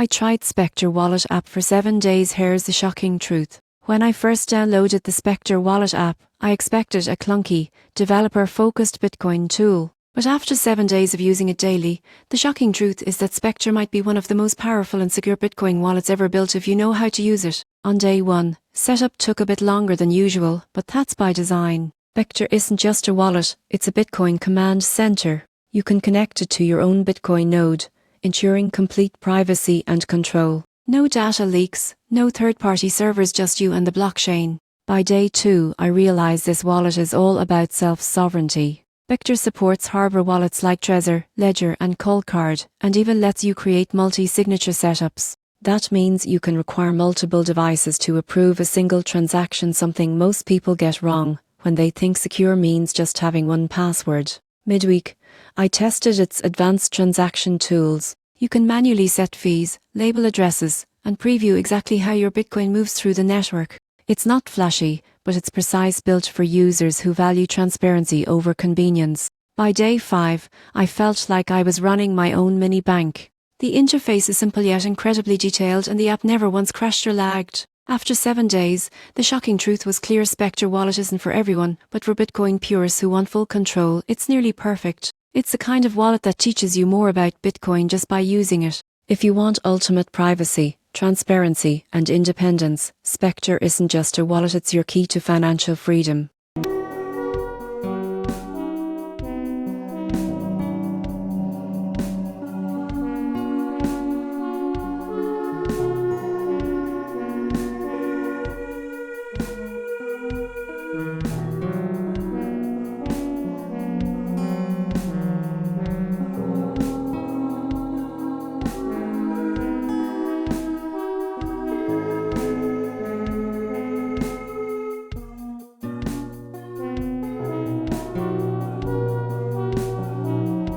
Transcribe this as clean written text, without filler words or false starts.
I tried Specter wallet app for 7 days. Here's the shocking truth. When I first downloaded the Specter wallet app, I expected a clunky, developer-focused Bitcoin tool. But after 7 days of using it daily, the shocking truth is that Specter might be one of the most powerful and secure Bitcoin wallets ever built if you know how to use it. On day 1, setup took a bit longer than usual, but that's by design. Specter isn't just a wallet, it's a Bitcoin command center. You can connect it to your own Bitcoin node, ensuring complete privacy and control. No data leaks, no third-party servers, just you and the blockchain. By day 2, I realized this wallet is all about self-sovereignty. Specter supports hardware wallets like Trezor, Ledger and Coldcard, and even lets you create multi-signature setups. That means you can require multiple devices to approve a single transaction, something most people get wrong when they think secure means just having one password. Midweek, I tested its advanced transaction tools. You can manually set fees, label addresses, and preview exactly how your Bitcoin moves through the network. It's not flashy, but it's precise, built for users who value transparency over convenience. By day 5, I felt like I was running my own mini bank. The interface is simple yet incredibly detailed, and the app never once crashed or lagged. After 7 days, the shocking truth was clear. Specter wallet isn't for everyone, but for Bitcoin purists who want full control, it's nearly perfect. It's the kind of wallet that teaches you more about Bitcoin just by using it. If you want ultimate privacy, transparency, and independence, Specter isn't just a wallet, it's your key to financial freedom.